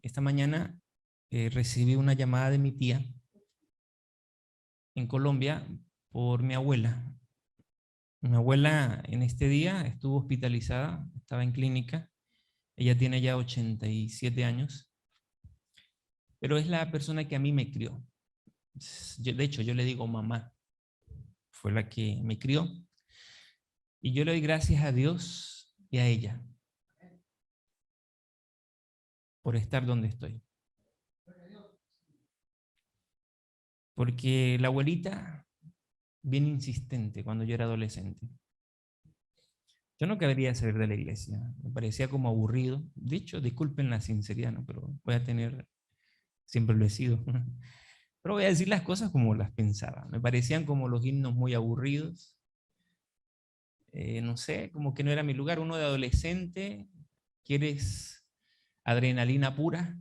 esta mañana recibí una llamada de mi tía en Colombia por mi abuela. Mi abuela en este día estuvo hospitalizada, estaba en clínica. Ella tiene ya 87 años, pero es la persona que a mí me crió. De hecho, yo le digo mamá, fue la que me crió. Y yo le doy gracias a Dios y a ella por estar donde estoy. Porque la abuelita, bien insistente cuando yo era adolescente. Yo no quería salir de la iglesia, me parecía como aburrido. De hecho, disculpen la sinceridad, ¿no? Pero voy a tener, siempre lo he sido. Pero voy a decir las cosas como las pensaba. Me parecían como los himnos muy aburridos. No sé, como que no era mi lugar. Uno de adolescente, quieres adrenalina pura.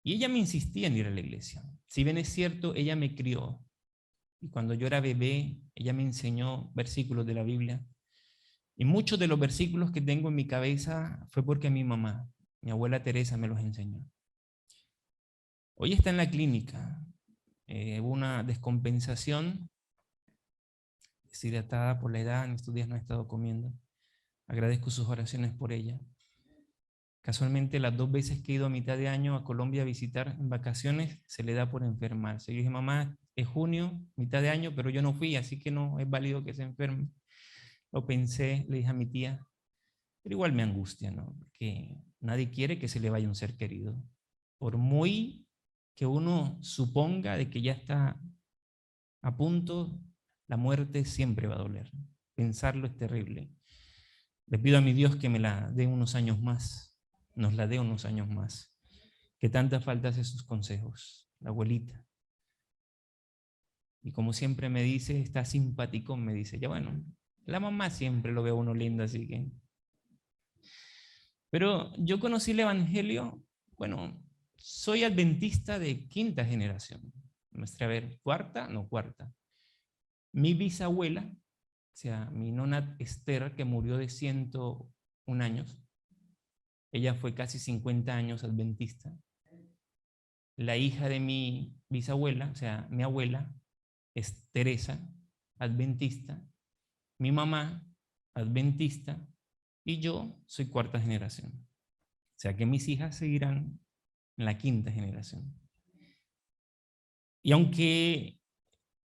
Y ella me insistía en ir a la iglesia. Si bien es cierto, ella me crió. Y cuando yo era bebé, ella me enseñó versículos de la Biblia. Y muchos de los versículos que tengo en mi cabeza fue porque mi mamá, mi abuela Teresa, me los enseñó. Hoy está en la clínica. Hubo una descompensación, deshidratada por la edad, en estos días no he estado comiendo. Agradezco sus oraciones por ella. Casualmente, las 2 veces que he ido a mitad de año a Colombia a visitar en vacaciones, se le da por enfermarse. Yo dije, mamá, es junio, mitad de año, pero yo no fui, así que no es válido que se enferme. Lo pensé, le dije a mi tía, pero igual me angustia, ¿no? Porque nadie quiere que se le vaya un ser querido. Por muy que uno suponga de que ya está a punto, la muerte siempre va a doler. Pensarlo es terrible. Le pido a mi Dios que me la dé unos años más, nos la dé unos años más. Que tanta falta hace sus consejos, la abuelita. Y como siempre me dice, está simpático, me dice, ya bueno, la mamá siempre lo ve a uno lindo, así que... Pero yo conocí el Evangelio, bueno, soy adventista de 5ª generación. A ver, cuarta, no cuarta. Mi bisabuela, o sea, mi nona Esther, que murió de 101 años, ella fue casi 50 años adventista. La hija de mi bisabuela, o sea, mi abuela, es Teresa, adventista. Mi mamá, adventista. Y yo soy 4ª generación. O sea que mis hijas seguirán en la 5ª generación. Y aunque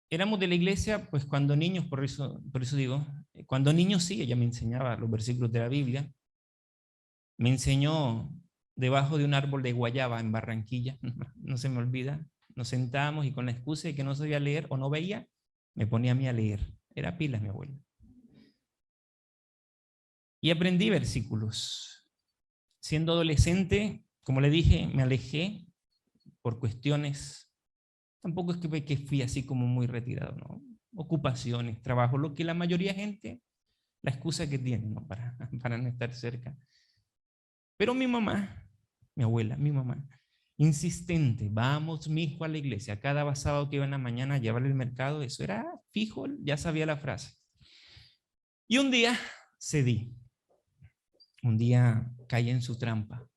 éramos de la iglesia, pues cuando niños, por eso digo, cuando niños sí, ella me enseñaba los versículos de la Biblia. Me enseñó debajo de un árbol de guayaba en Barranquilla, no se me olvida. Nos sentábamos y con la excusa de que no sabía leer o no veía, me ponía a mí a leer. Era pilas mi abuela. Y aprendí versículos. Siendo adolescente, como le dije, me alejé por cuestiones, tampoco es que fui así como muy retirado, ¿no? Ocupaciones, trabajo, lo que la mayoría de gente, la excusa que tiene, ¿no? Para no estar cerca. Pero mi mamá, mi abuela, mi mamá, insistente, vamos, mijo, a la iglesia. Cada sábado que iba en la mañana a llevarle el mercado, eso era fijo, ya sabía la frase. Y un día cedí. Un día caí en su trampa,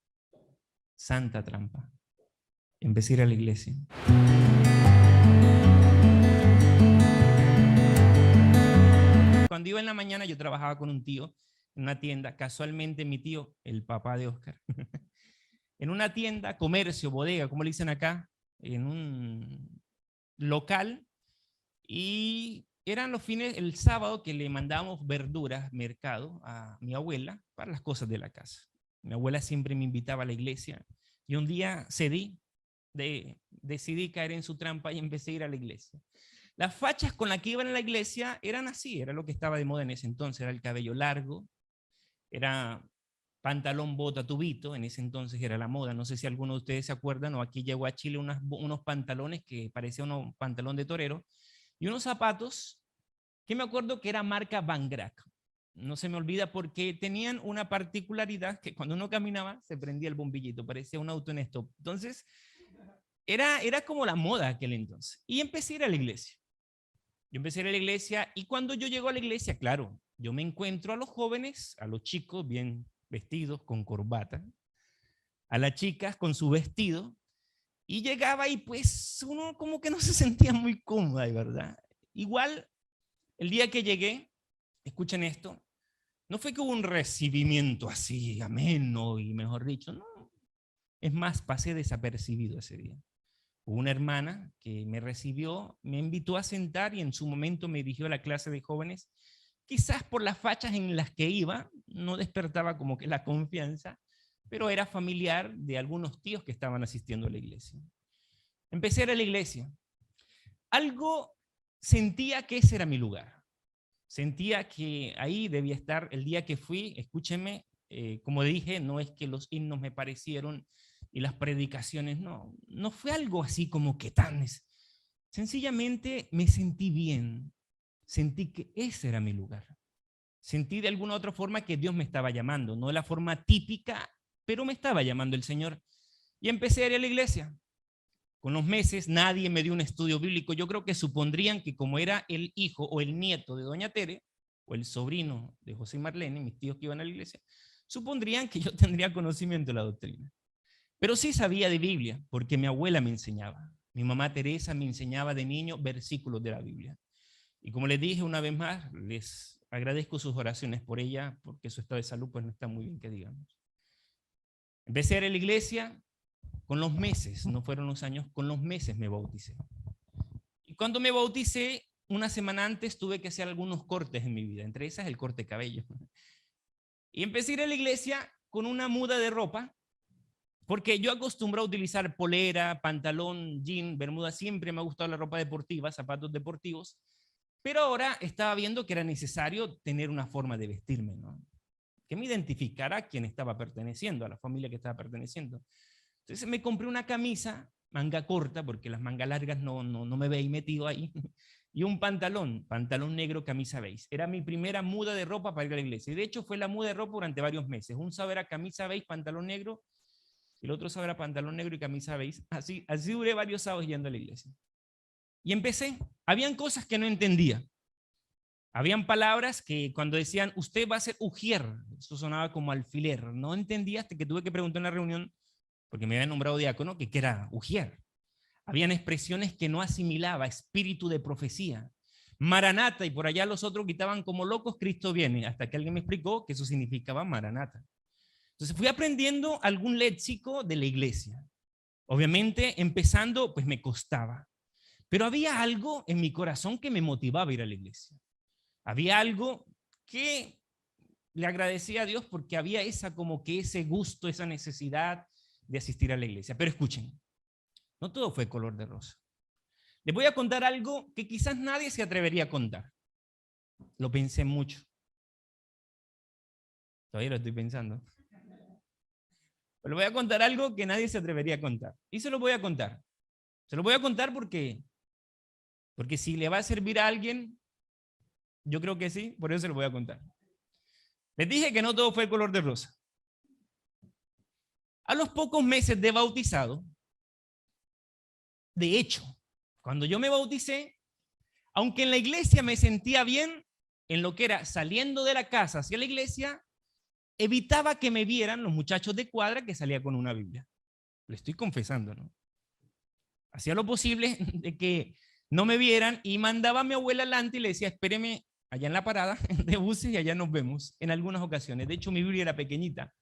santa trampa. Empecé a ir a la iglesia. Cuando iba en la mañana yo trabajaba con un tío en una tienda, casualmente mi tío, el papá de Oscar, en una tienda, comercio, bodega, como le dicen acá, en un local, y eran los fines, el sábado que le mandábamos verduras, mercado, a mi abuela para las cosas de la casa. Mi abuela siempre me invitaba a la iglesia y un día decidí caer en su trampa y empecé a ir a la iglesia. Las fachas con las que iban a la iglesia eran así, era lo que estaba de moda en ese entonces, era el cabello largo, era pantalón bota tubito, en ese entonces era la moda, no sé si alguno de ustedes se acuerdan, o aquí llegó a Chile unos pantalones que parecían un pantalón de torero, y unos zapatos que me acuerdo que era marca Van Grack. No se me olvida porque tenían una particularidad que cuando uno caminaba se prendía el bombillito, parecía un auto en stop. Entonces, era como la moda aquel entonces. Y empecé a ir a la iglesia. Yo empecé a ir a la iglesia y cuando yo llego a la iglesia, claro, yo me encuentro a los jóvenes, a los chicos bien vestidos, con corbata. a la chica con su vestido y llegaba y pues uno como que no se sentía muy cómoda, ¿verdad? Igual, el día que llegué, escuchen esto, no fue que hubo un recibimiento así, ameno y mejor dicho, no. Es más, pasé desapercibido ese día. Hubo una hermana que me recibió, me invitó a sentar y en su momento me dirigió a la clase de jóvenes. Quizás por las fachas en las que iba, no despertaba como que la confianza, pero era familiar de algunos tíos que estaban asistiendo a la iglesia. Empecé a ir a la iglesia. Algo sentía que ese era mi lugar. Sentía que ahí debía estar el día que fui. Escúchenme, como dije, no es que los himnos me parecieron y las predicaciones, no fue algo así como que tan. Sencillamente me sentí bien, sentí que ese era mi lugar. Sentí de alguna otra forma que Dios me estaba llamando, no de la forma típica, pero me estaba llamando el Señor. Y empecé a ir a la iglesia. Con los meses nadie me dio un estudio bíblico. Yo creo que supondrían que como era el hijo o el nieto de doña Tere, o el sobrino de José y Marlene, mis tíos que iban a la iglesia, supondrían que yo tendría conocimiento de la doctrina. Pero sí sabía de Biblia, porque mi abuela me enseñaba. Mi mamá Teresa me enseñaba de niño versículos de la Biblia. Y como les dije una vez más, les agradezco sus oraciones por ella, porque su estado de salud pues no está muy bien, que digamos. Empecé a ir a la iglesia. Con los meses, no fueron los años, con los meses me bauticé. Y cuando me bauticé, una semana antes tuve que hacer algunos cortes en mi vida, entre esas el corte de cabello. Y empecé a ir a la iglesia con una muda de ropa, porque yo acostumbro a utilizar polera, pantalón, jean, bermuda, siempre me ha gustado la ropa deportiva, zapatos deportivos, pero ahora estaba viendo que era necesario tener una forma de vestirme, ¿no? Que me identificara a quien estaba perteneciendo, a la familia que estaba perteneciendo. Entonces me compré una camisa, manga corta, porque las mangas largas no me veía metido ahí, y un pantalón negro, camisa beige. Era mi primera muda de ropa para ir a la iglesia. Y de hecho fue la muda de ropa durante varios meses. Un sábado era camisa beige, pantalón negro, y el otro sábado era pantalón negro y camisa beige. Así duré varios sábados yendo a la iglesia. Y empecé. Habían cosas que no entendía. Habían palabras que cuando decían, usted va a ser ujier, eso sonaba como alfiler. No entendía hasta que tuve que preguntar en la reunión, porque me habían nombrado diácono, que era ujier. Habían expresiones que no asimilaba, espíritu de profecía. Maranata, y por allá los otros gritaban como locos, Cristo viene, hasta que alguien me explicó que eso significaba Maranata. Entonces fui aprendiendo algún léxico de la iglesia. Obviamente, empezando, pues me costaba. Pero había algo en mi corazón que me motivaba a ir a la iglesia. Había algo que le agradecía a Dios porque había como que ese gusto, esa necesidad de asistir a la iglesia. Pero escuchen, no todo fue color de rosa. Les voy a contar algo que quizás nadie se atrevería a contar. Lo pensé mucho. Todavía lo estoy pensando. Pero les voy a contar algo que nadie se atrevería a contar. Y se lo voy a contar. Se lo voy a contar porque si le va a servir a alguien, yo creo que sí, por eso se lo voy a contar. Les dije que no todo fue color de rosa. A los pocos meses de bautizado, de hecho, cuando yo me bauticé, aunque en la iglesia me sentía bien, en lo que era saliendo de la casa hacia la iglesia, evitaba que me vieran los muchachos de cuadra que salía con una Biblia. Le estoy confesando, ¿no? Hacía lo posible de que no me vieran y mandaba a mi abuela adelante y le decía, espéreme allá en la parada de buses y allá nos vemos en algunas ocasiones. De hecho, mi Biblia era pequeñita.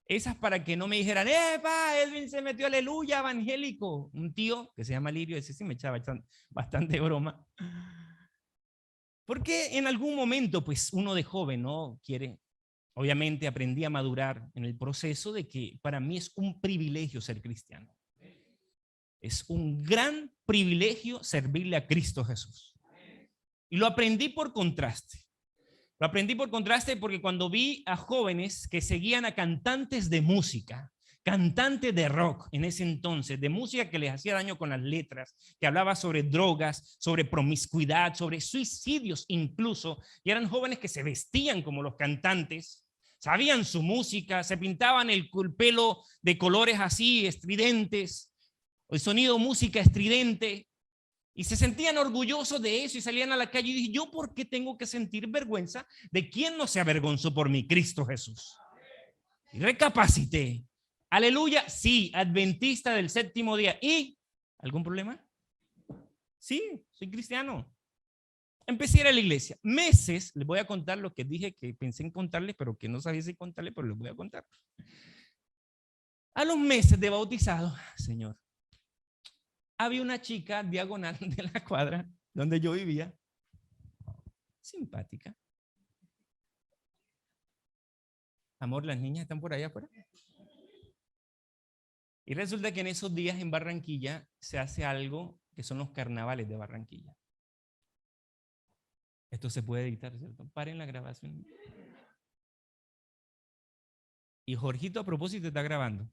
Esas para que no me dijeran, ¡epa! Edwin se metió, aleluya, evangélico. Un tío que se llama Lirio, ese sí me echaba bastante broma. Porque en algún momento, pues uno de joven, ¿no? Obviamente aprendí a madurar en el proceso de que para mí es un privilegio ser cristiano. Es un gran privilegio servirle a Cristo Jesús. Y lo aprendí por contraste. Lo aprendí por contraste porque cuando vi a jóvenes que seguían a cantantes de música, cantantes de rock en ese entonces, de música que les hacía daño con las letras, que hablaba sobre drogas, sobre promiscuidad, sobre suicidios incluso, y eran jóvenes que se vestían como los cantantes, sabían su música, se pintaban el pelo de colores así estridentes, el sonido música estridente, y se sentían orgullosos de eso y salían a la calle y dije, ¿yo por qué tengo que sentir vergüenza de quien no se avergonzó por mí? Cristo Jesús. Y recapacité. Aleluya, sí, adventista del séptimo día. ¿Y algún problema? Sí, soy cristiano. Empecé a ir a la iglesia. Meses, les voy a contar lo que dije que pensé en contarles, pero que no sabía si contarles, pero les voy a contar. A los meses de bautizado, Señor, había una chica diagonal de la cuadra donde yo vivía, simpática. Amor, las niñas están por allá afuera. Y resulta que en esos días en Barranquilla se hace algo que son los carnavales de Barranquilla. Esto se puede editar, ¿cierto? Paren la grabación. Y Jorgito a propósito está grabando.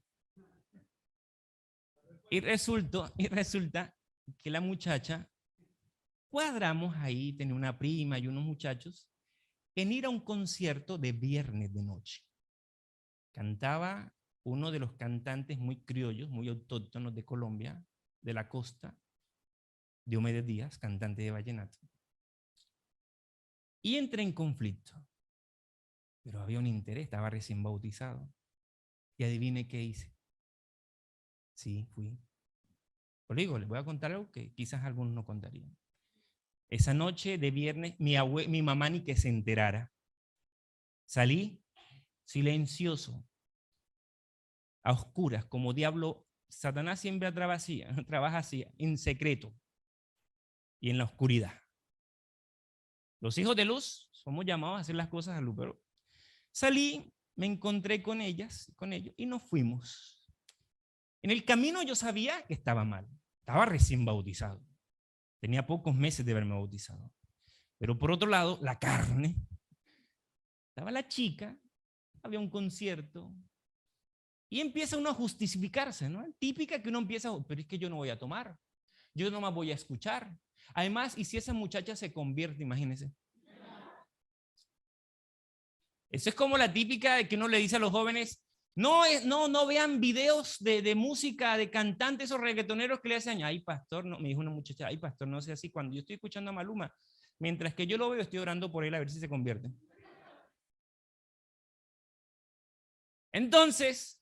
Y resulta que la muchacha, cuadramos ahí, tenía una prima y unos muchachos, en ir a un concierto de viernes de noche. Cantaba uno de los cantantes muy criollos, muy autóctonos de Colombia, de la costa, Diomedes Díaz, cantante de vallenato. Y entré en conflicto. Pero había un interés, estaba recién bautizado. Y adivine qué hice. Sí, fui. Pues digo, les voy a contar algo que quizás algunos no contarían. Esa noche de viernes, mi mamá ni que se enterara. Salí silencioso, a oscuras, como diablo. Satanás siempre trabaja así, en secreto y en la oscuridad. Los hijos de luz somos llamados a hacer las cosas a luz, pero salí, me encontré con ellas, con ellos, y nos fuimos. En el camino yo sabía que estaba mal. Estaba recién bautizado. Tenía pocos meses de haberme bautizado. Pero por otro lado, la carne. Estaba la chica, había un concierto. Y empieza uno a justificarse, ¿no? Típica que uno empieza, pero es que yo no voy a tomar. Yo no más voy a escuchar. Además, ¿y si esa muchacha se convierte? Imagínense. Eso es como la típica de que uno le dice a los jóvenes, no vean videos de música, de cantantes o reggaetoneros que le hacen, ay, pastor, no, me dijo una muchacha, ay, pastor, no sea así. Cuando yo estoy escuchando a Maluma, mientras que yo lo veo, estoy orando por él a ver si se convierte. Entonces,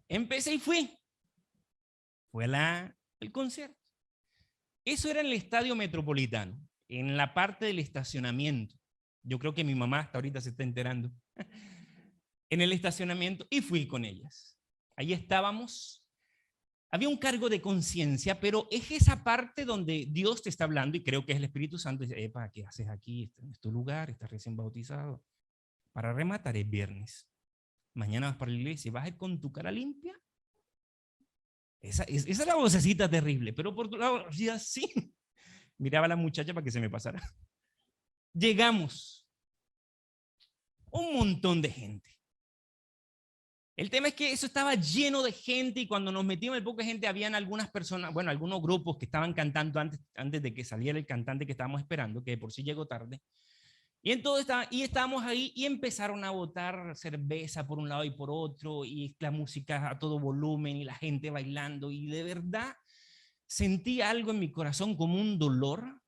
empecé y fui. Fue el concierto. Eso era en el Estadio Metropolitano, en la parte del estacionamiento. Yo creo que mi mamá hasta ahorita se está enterando. En el estacionamiento y fui con ellas. Ahí estábamos. Había un cargo de conciencia, pero es esa parte donde Dios te está hablando y creo que es el Espíritu Santo. Y dice, epa, ¿qué haces aquí? Estás en tu lugar, estás recién bautizado. Para rematar es viernes. Mañana vas para la iglesia y vas a ir con tu cara limpia. Esa es la vocecita terrible, pero por tu lado, sí. Miraba a la muchacha para que se me pasara. Llegamos. Un montón de gente. El tema es que eso estaba lleno de gente y cuando nos metimos el poco de gente, habían algunas personas, bueno, algunos grupos que estaban cantando antes de que saliera el cantante que estábamos esperando, que de por sí llegó tarde. Y entonces estábamos ahí y empezaron a botar cerveza por un lado y por otro y la música a todo volumen y la gente bailando y de verdad sentí algo en mi corazón como un dolor.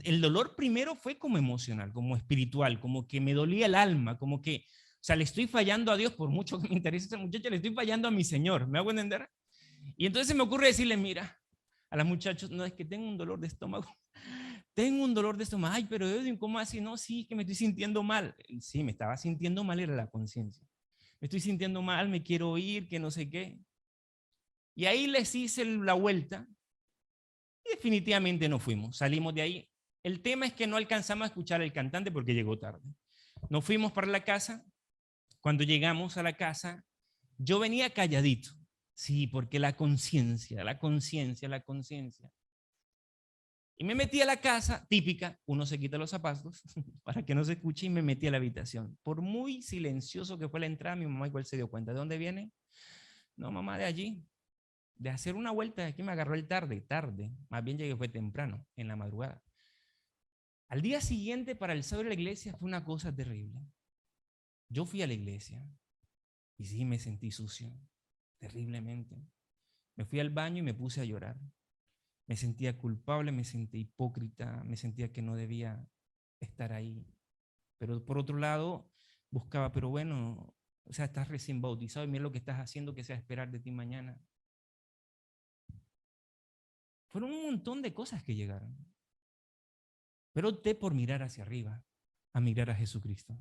El dolor primero fue como emocional, como espiritual, como que me dolía el alma, como que, o sea, le estoy fallando a Dios por mucho que me interese esa muchacha, le estoy fallando a mi Señor, ¿me hago entender? Y entonces se me ocurre decirle, mira, a los muchachos, no, es que tengo un dolor de estómago, tengo un dolor de estómago, ay, pero Edwin, ¿cómo así? No, sí, que me estoy sintiendo mal. Sí, me estaba sintiendo mal, era la conciencia. Me estoy sintiendo mal, me quiero ir, que no sé qué. Y ahí les hice la vuelta y definitivamente no fuimos, salimos de ahí. El tema es que no alcanzamos a escuchar al cantante porque llegó tarde. Nos fuimos para la casa. Cuando llegamos a la casa, yo venía calladito. Sí, porque la conciencia, la conciencia, la conciencia. Y me metí a la casa, típica, uno se quita los zapatos para que no se escuche y me metí a la habitación. Por muy silencioso que fue la entrada, mi mamá igual se dio cuenta. ¿De dónde viene? No, mamá, de allí. De hacer una vuelta de aquí me agarró el tarde. Más bien llegué fue temprano, en la madrugada. Al día siguiente, para el sábado de la iglesia, fue una cosa terrible. Yo fui a la iglesia y sí me sentí sucio, terriblemente. Me fui al baño y me puse a llorar. Me sentía culpable, me sentía hipócrita, me sentía que no debía estar ahí. Pero por otro lado, buscaba, pero bueno, O sea, estás recién bautizado y mira lo que estás haciendo, que sea esperar de ti mañana. Fueron un montón de cosas que llegaron. Pero opté por mirar hacia arriba, a mirar a Jesucristo,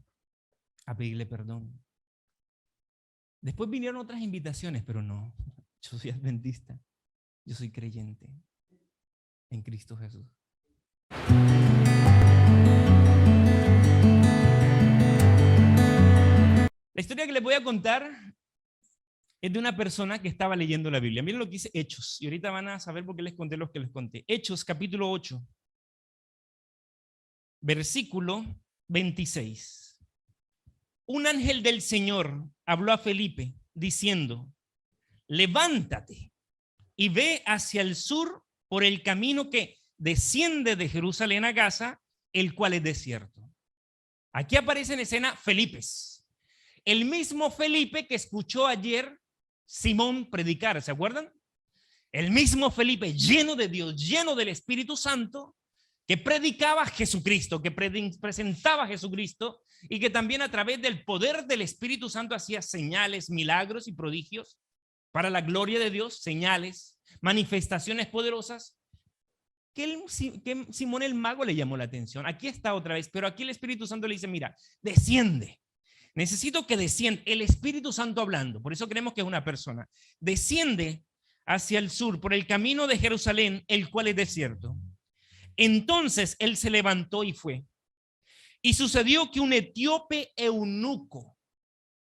a pedirle perdón. Después vinieron otras invitaciones, pero no, yo soy adventista, yo soy creyente en Cristo Jesús. La historia que les voy a contar es de una persona que estaba leyendo la Biblia. Miren lo que dice Hechos, y ahorita van a saber por qué les conté los que les conté. Hechos, capítulo 8, versículo 26. Un ángel del Señor habló a Felipe diciendo: levántate y ve hacia el sur por el camino que desciende de Jerusalén a Gaza, el cual es desierto. Aquí aparece en escena Felipe, el mismo Felipe que escuchó ayer Simón predicar, ¿se acuerdan? El mismo Felipe, lleno de Dios, lleno del Espíritu Santo, que predicaba a Jesucristo, que presentaba a Jesucristo, y que también a través del poder del Espíritu Santo hacía señales, milagros y prodigios para la gloria de Dios, señales, manifestaciones poderosas, que Simón el mago le llamó la atención. Aquí está otra vez, pero aquí el Espíritu Santo le dice: mira, desciende. Necesito que descienda, el Espíritu Santo hablando, por eso creemos que es una persona. Desciende hacia el sur por el camino de Jerusalén, el cual es desierto. Entonces él se levantó y fue. Y sucedió que un etíope eunuco,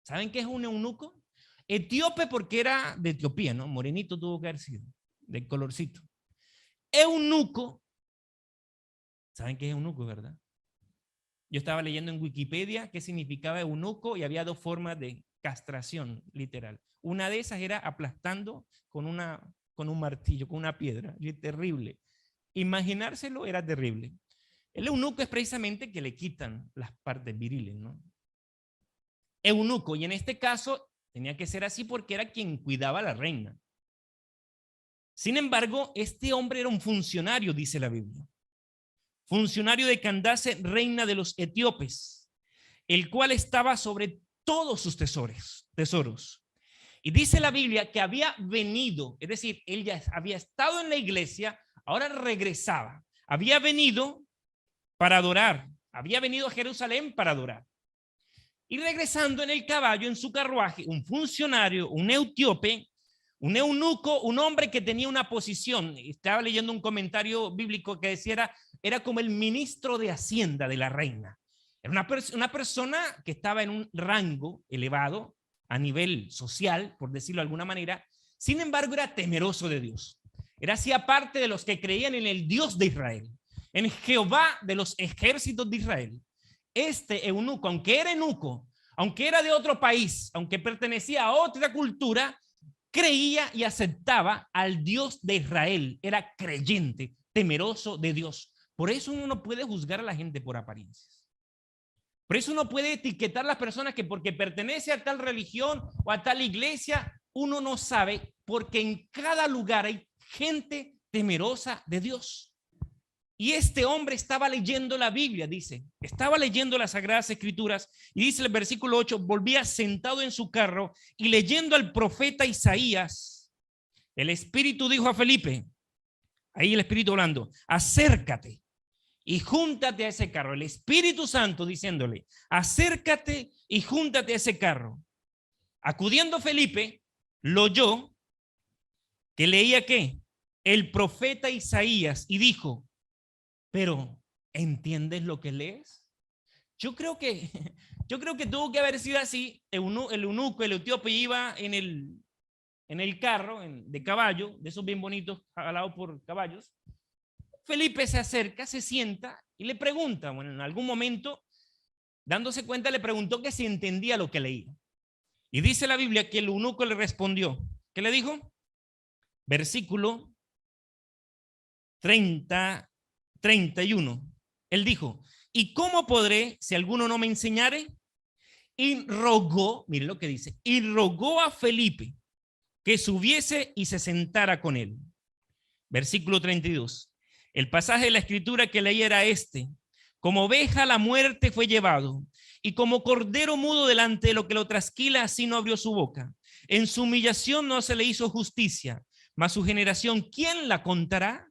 ¿saben qué es un eunuco? Etíope porque era de Etiopía, ¿no? Morenito tuvo que haber sido, de colorcito. Eunuco, ¿saben qué es eunuco, verdad? Yo estaba leyendo en Wikipedia qué significaba eunuco y había dos formas de castración, literal. Una de esas era aplastando con un martillo, con una piedra, terrible. Imaginárselo era terrible. El eunuco es precisamente que le quitan las partes viriles, ¿no? Eunuco, y en este caso tenía que ser así porque era quien cuidaba a la reina. Sin embargo, este hombre era un funcionario, dice la Biblia. Funcionario de Candace, reina de los etíopes, el cual estaba sobre todos sus tesoros. Y dice la Biblia que había venido, es decir, él ya había estado en la iglesia, ahora regresaba. Había venido para adorar, había venido a Jerusalén para adorar. Y regresando en el caballo, en su carruaje, un funcionario, un etíope, un eunuco, un hombre que tenía una posición. Estaba leyendo un comentario bíblico que decía era como el ministro de Hacienda de la reina. Era una persona que estaba en un rango elevado a nivel social, por decirlo de alguna manera. Sin embargo, era temeroso de Dios. Era hacía parte de los que creían en el Dios de Israel, en Jehová de los ejércitos de Israel. Este eunuco, aunque era eunuco, aunque era de otro país, aunque pertenecía a otra cultura, creía y aceptaba al Dios de Israel. Era creyente, temeroso de Dios. Por eso uno no puede juzgar a la gente por apariencias. Por eso uno puede etiquetar a las personas que porque pertenece a tal religión o a tal iglesia, uno no sabe, porque en cada lugar hay gente temerosa de Dios. Y este hombre estaba leyendo la Biblia, dice, estaba leyendo las Sagradas Escrituras, y dice el versículo 8, volvía sentado en su carro y leyendo al profeta Isaías, el Espíritu dijo a Felipe, ahí el Espíritu hablando, acércate y júntate a ese carro. El Espíritu Santo diciéndole, acércate y júntate a ese carro. Acudiendo Felipe, lo oyó, que leía ¿qué? El profeta Isaías, y dijo, pero ¿entiendes lo que lees? Yo creo que tuvo que haber sido así. El eunuco, el etíope, iba en el carro de caballo, de esos bien bonitos, jalados por caballos. Felipe se acerca, se sienta y le pregunta, bueno, en algún momento, dándose cuenta, le preguntó que si entendía lo que leía. Y dice la Biblia que el eunuco le respondió. ¿Qué le dijo? Versículo 31. Él dijo, ¿y cómo podré si alguno no me enseñare? Y rogó, miren lo que dice, y rogó a Felipe que subiese y se sentara con él. Versículo 32. El pasaje de la escritura que leí era este: como oveja a la muerte fue llevado, y como cordero mudo delante de lo que lo trasquila, así no abrió su boca. En su humillación no se le hizo justicia, mas su generación, ¿quién la contará?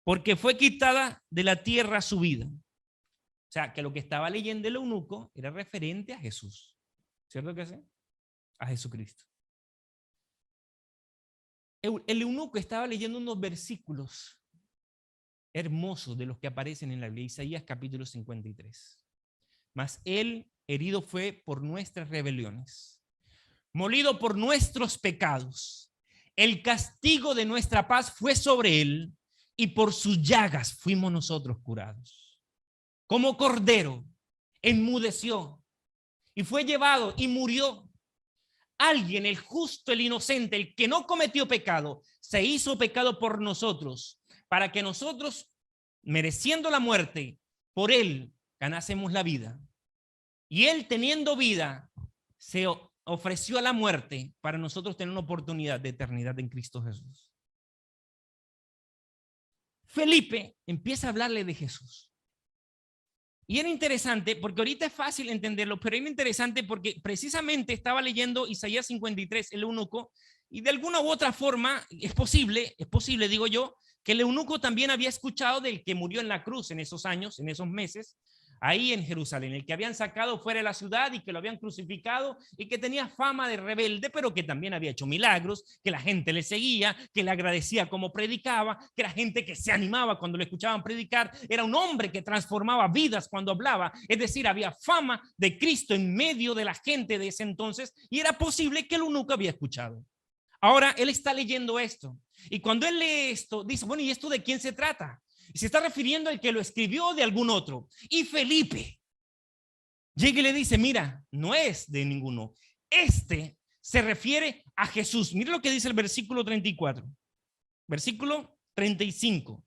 Porque fue quitada de la tierra su vida. O sea, que lo que estaba leyendo el eunuco era referente a Jesús. ¿Cierto que sí? A Jesucristo. El eunuco estaba leyendo unos versículos hermosos de los que aparecen en la Biblia, Isaías capítulo 53. Mas él herido fue por nuestras rebeliones, molido por nuestros pecados. El castigo de nuestra paz fue sobre él, y por sus llagas fuimos nosotros curados. Como cordero, enmudeció y fue llevado y murió. Alguien, el justo, el inocente, el que no cometió pecado, se hizo pecado por nosotros, para que nosotros, mereciendo la muerte, por él ganásemos la vida. Y él, teniendo vida, se ofreció a la muerte para nosotros tener una oportunidad de eternidad en Cristo Jesús. Felipe empieza a hablarle de Jesús. Y era interesante, porque ahorita es fácil entenderlo, pero era interesante porque precisamente estaba leyendo Isaías 53, el eunuco, y de alguna u otra forma es posible, digo yo, que el eunuco también había escuchado del que murió en la cruz en esos años, en esos meses, ahí en Jerusalén, el que habían sacado fuera de la ciudad y que lo habían crucificado y que tenía fama de rebelde, pero que también había hecho milagros, que la gente le seguía, que le agradecía como predicaba, que la gente que se animaba cuando le escuchaban predicar, era un hombre que transformaba vidas cuando hablaba, es decir, había fama de Cristo en medio de la gente de ese entonces y era posible que el eunuco había escuchado. Ahora él está leyendo esto y cuando él lee esto, dice, bueno, ¿y esto de quién se trata? Y se está refiriendo al que lo escribió de algún otro. Y Felipe llega y le dice, mira, no es de ninguno. Este se refiere a Jesús. Mira lo que dice el versículo 34. Versículo 35.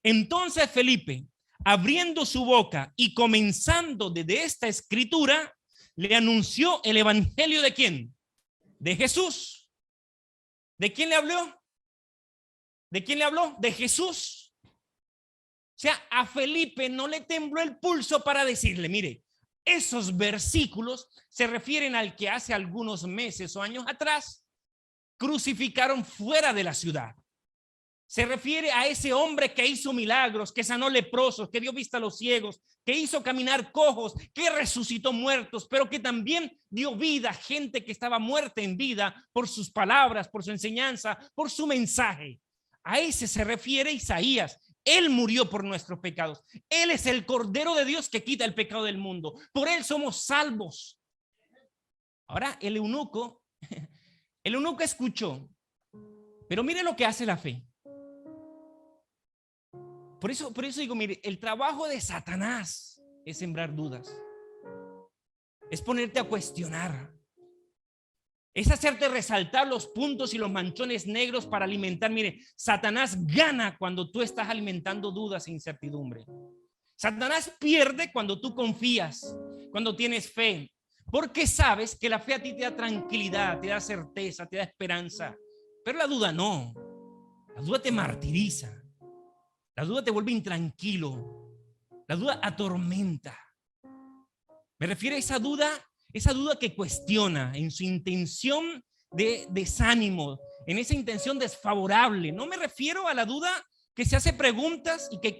Entonces Felipe, abriendo su boca y comenzando desde esta escritura, le anunció el evangelio de ¿quién? De Jesús. ¿De quién le habló? ¿De quién le habló? De Jesús. O sea, a Felipe no le tembló el pulso para decirle, mire, esos versículos se refieren al que hace algunos meses o años atrás crucificaron fuera de la ciudad. Se refiere a ese hombre que hizo milagros, que sanó leprosos, que dio vista a los ciegos, que hizo caminar cojos, que resucitó muertos, pero que también dio vida a gente que estaba muerta en vida por sus palabras, por su enseñanza, por su mensaje. A ese se refiere Isaías. Él murió por nuestros pecados. Él es el Cordero de Dios que quita el pecado del mundo. Por él somos salvos. Ahora el eunuco escuchó, pero mire lo que hace la fe. Por eso digo, mire, el trabajo de Satanás es sembrar dudas. Es ponerte a cuestionar. Es hacerte resaltar los puntos y los manchones negros para alimentar. Mire, Satanás gana cuando tú estás alimentando dudas e incertidumbre. Satanás pierde cuando tú confías, cuando tienes fe, porque sabes que la fe a ti te da tranquilidad, te da certeza, te da esperanza. Pero la duda no. La duda te martiriza. La duda te vuelve intranquilo. La duda atormenta. Me refiero a esa duda que cuestiona en su intención de desánimo, en esa intención desfavorable. No me refiero a la duda que se hace preguntas y que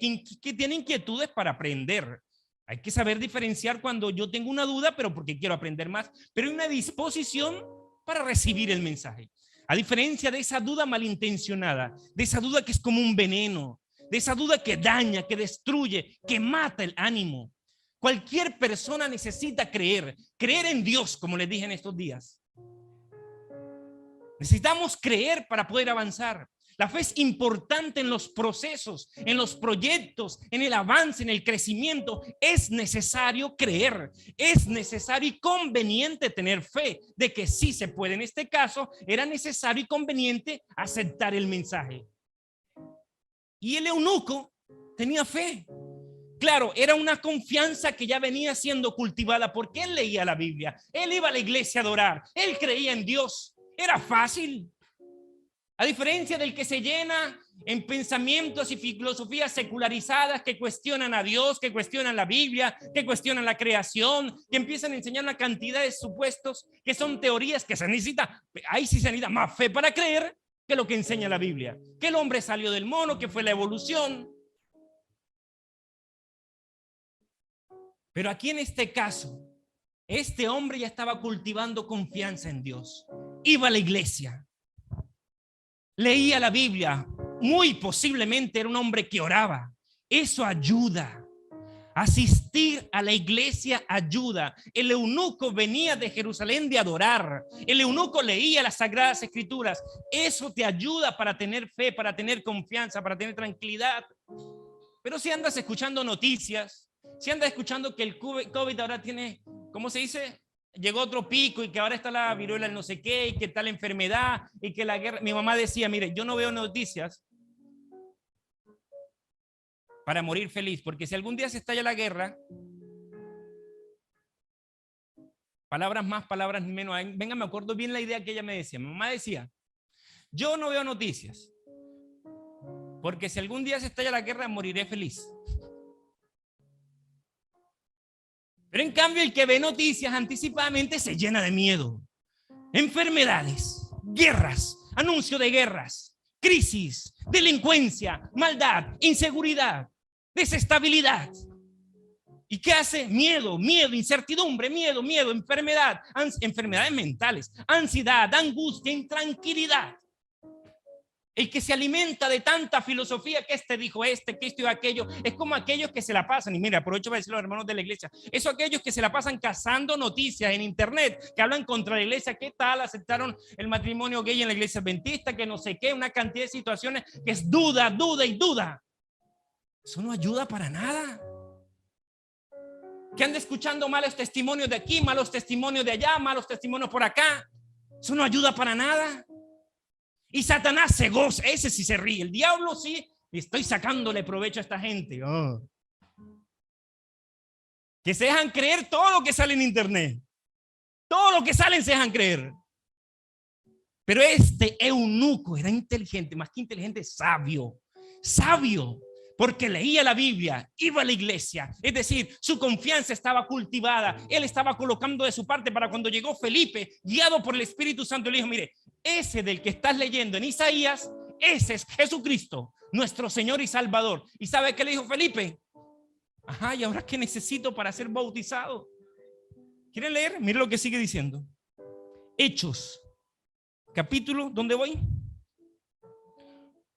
tiene inquietudes para aprender. Hay que saber diferenciar cuando yo tengo una duda, pero porque quiero aprender más, pero hay una disposición para recibir el mensaje. A diferencia de esa duda malintencionada, de esa duda que es como un veneno, de esa duda que daña, que destruye, que mata el ánimo. Cualquier persona necesita creer en Dios, como les dije en estos días. Necesitamos creer para poder avanzar. La fe es importante en los procesos, en los proyectos, en el avance, en el crecimiento. Es necesario creer, es necesario y conveniente tener fe de que sí se puede. En este caso, era necesario y conveniente aceptar el mensaje. Y el eunuco tenía fe. Claro, era una confianza que ya venía siendo cultivada porque él leía la Biblia, él iba a la iglesia a adorar, él creía en Dios. Era fácil. A diferencia del que se llena en pensamientos y filosofías secularizadas que cuestionan a Dios, que cuestionan la Biblia, que cuestionan la creación, que empiezan a enseñar una cantidad de supuestos que son teorías que se necesita, ahí sí se necesita más fe para creer que lo que enseña la Biblia, que el hombre salió del mono, que fue la evolución. Pero aquí en este caso, este hombre ya estaba cultivando confianza en Dios, iba a la iglesia, leía la Biblia, muy posiblemente era un hombre que oraba. Eso ayuda. Asistir a la iglesia ayuda. El eunuco venía de Jerusalén de adorar. El eunuco leía las Sagradas Escrituras. Eso te ayuda para tener fe, para tener confianza, para tener tranquilidad. Pero si andas escuchando noticias, si andas escuchando que el COVID ahora tiene, ¿cómo se dice? Llegó otro pico y que ahora está la viruela no sé qué y que está la enfermedad y que la guerra. Mi mamá decía, mire, yo no veo noticias para morir feliz, porque si algún día se estalla la guerra, palabras más, palabras menos, venga, me acuerdo bien la idea que ella me decía. Mi mamá decía, yo no veo noticias, porque si algún día se estalla la guerra, moriré feliz. Pero en cambio, el que ve noticias anticipadamente se llena de miedo. Enfermedades, guerras, anuncio de guerras, crisis, delincuencia, maldad, inseguridad, desestabilidad. ¿Y qué hace? Miedo, incertidumbre, miedo, enfermedad, enfermedades mentales, ansiedad, angustia, intranquilidad. El que se alimenta de tanta filosofía, que este dijo que esto y aquello, es como aquellos que se la pasan, y mira, aprovecho para decirlo a los hermanos de la iglesia, esos aquellos que se la pasan cazando noticias en internet, que hablan contra la iglesia, qué tal aceptaron el matrimonio gay en la iglesia adventista, que no sé qué, una cantidad de situaciones que es duda. Eso no ayuda para nada. Que anda escuchando malos testimonios de aquí, malos testimonios de allá, malos testimonios por acá, eso no ayuda para nada. Y Satanás se goza, ese sí se ríe. El diablo sí, estoy sacándole provecho a esta gente. Que se dejan creer todo lo que sale en internet. Todo lo que salen se dejan creer. Pero este eunuco era inteligente, más que inteligente, sabio. Porque leía la Biblia, iba a la iglesia, es decir, su confianza estaba cultivada, él estaba colocando de su parte para cuando llegó Felipe, guiado por el Espíritu Santo, le dijo, mire, ese del que estás leyendo en Isaías, ese es Jesucristo, nuestro Señor y Salvador. ¿Y sabe qué le dijo Felipe? Ajá, ¿y ahora qué necesito para ser bautizado? ¿Quieren leer? Mire lo que sigue diciendo. Hechos, capítulo, ¿dónde voy?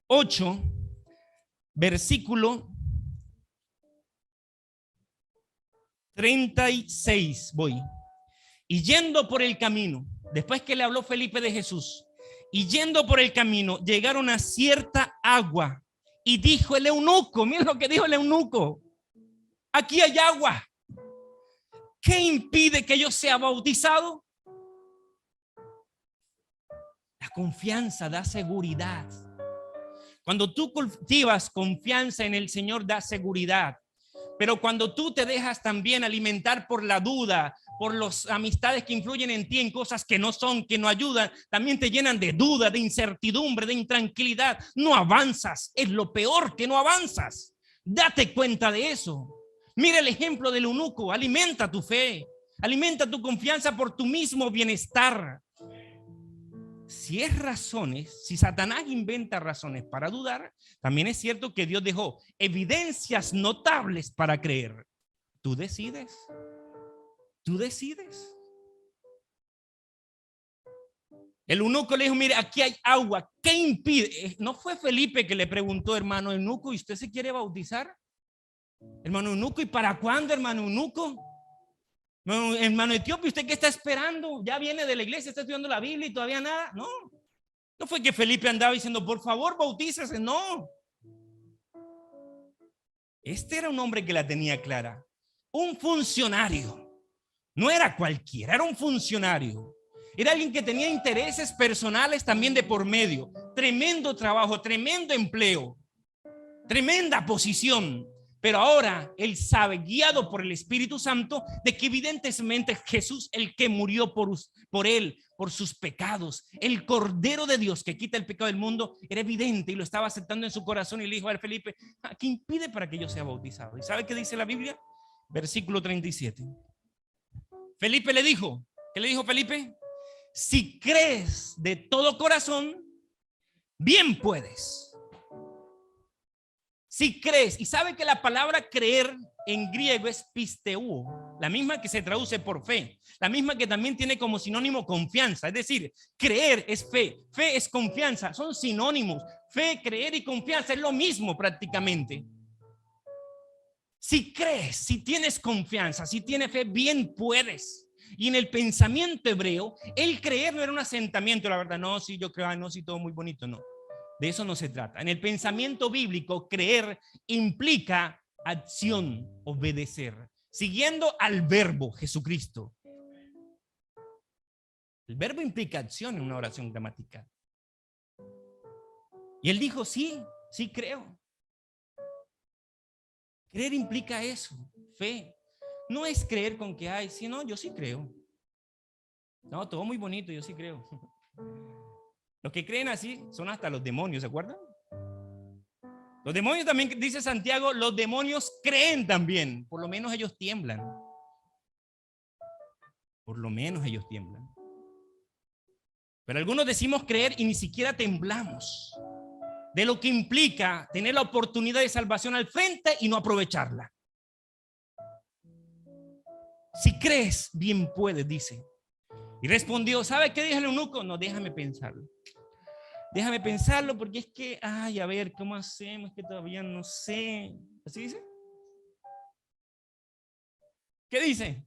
8, versículo 36 voy. Y yendo por el camino, después que le habló Felipe de Jesús, y yendo por el camino, llegaron a cierta agua. Y dijo el eunuco, miren lo que dijo el eunuco, aquí hay agua. ¿Qué impide que yo sea bautizado? La confianza da seguridad. Cuando tú cultivas confianza en el Señor, da seguridad. Pero cuando tú te dejas también alimentar por la duda, por las amistades que influyen en ti en cosas que no son, que no ayudan, también te llenan de duda, de incertidumbre, de intranquilidad. No avanzas, es lo peor, que no avanzas. Date cuenta de eso. Mira el ejemplo del eunuco, alimenta tu fe, alimenta tu confianza por tu mismo bienestar. Si es razones, si Satanás inventa razones para dudar, también es cierto que Dios dejó evidencias notables para creer. Tú decides. Tú decides. El eunuco le dijo, mire, aquí hay agua. ¿Qué impide? No fue Felipe que le preguntó, hermano eunuco, ¿y usted se quiere bautizar? Hermano eunuco, ¿y para cuándo, hermano eunuco? Hermano etíope, ¿usted qué está esperando? Ya viene de la iglesia, está estudiando la Biblia y todavía nada. No fue que Felipe andaba diciendo, por favor, bautícese. No. Este era un hombre que la tenía clara. Un funcionario. No era cualquiera, era un funcionario. Era alguien que tenía intereses personales también de por medio. Tremendo trabajo, tremendo empleo, tremenda posición. Pero ahora él sabe, guiado por el Espíritu Santo, de que evidentemente Jesús, el que murió por él, por sus pecados. El Cordero de Dios que quita el pecado del mundo era evidente y lo estaba aceptando en su corazón, y le dijo a Felipe: ¿qué impide para que yo sea bautizado? ¿Y sabe qué dice la Biblia? Versículo 37. Felipe le dijo, ¿qué le dijo Felipe? Si crees de todo corazón, bien puedes. Si crees, y sabe que la palabra creer en griego es pisteuo, la misma que se traduce por fe, la misma que también tiene como sinónimo confianza. Es decir, creer es fe, fe es confianza, son sinónimos. Fe, creer y confianza es lo mismo prácticamente. Si crees, si tienes confianza, si tienes fe, bien puedes. Y en el pensamiento hebreo, el creer no era un asentamiento, la verdad, no, sí, yo creo, no, sí, todo muy bonito, no. De eso no se trata. En el pensamiento bíblico, creer implica acción, obedecer, siguiendo al verbo Jesucristo. El verbo implica acción en una oración gramatical. Y él dijo, sí, sí creo. Creer implica eso, fe. No es creer con que hay, sino yo sí creo. No, todo muy bonito, yo sí creo. Los que creen así son hasta los demonios, ¿se acuerdan? Los demonios también, dice Santiago, los demonios creen también. Por lo menos ellos tiemblan. Por lo menos ellos tiemblan. Pero algunos decimos creer y ni siquiera temblamos de lo que implica tener la oportunidad de salvación al frente y no aprovecharla. Si crees, bien puedes, dice. Y respondió, ¿sabe qué dijo el eunuco? No, déjame pensarlo. Déjame pensarlo porque es que, ay, a ver, ¿cómo hacemos? Que todavía no sé. ¿Así dice? ¿Qué dice?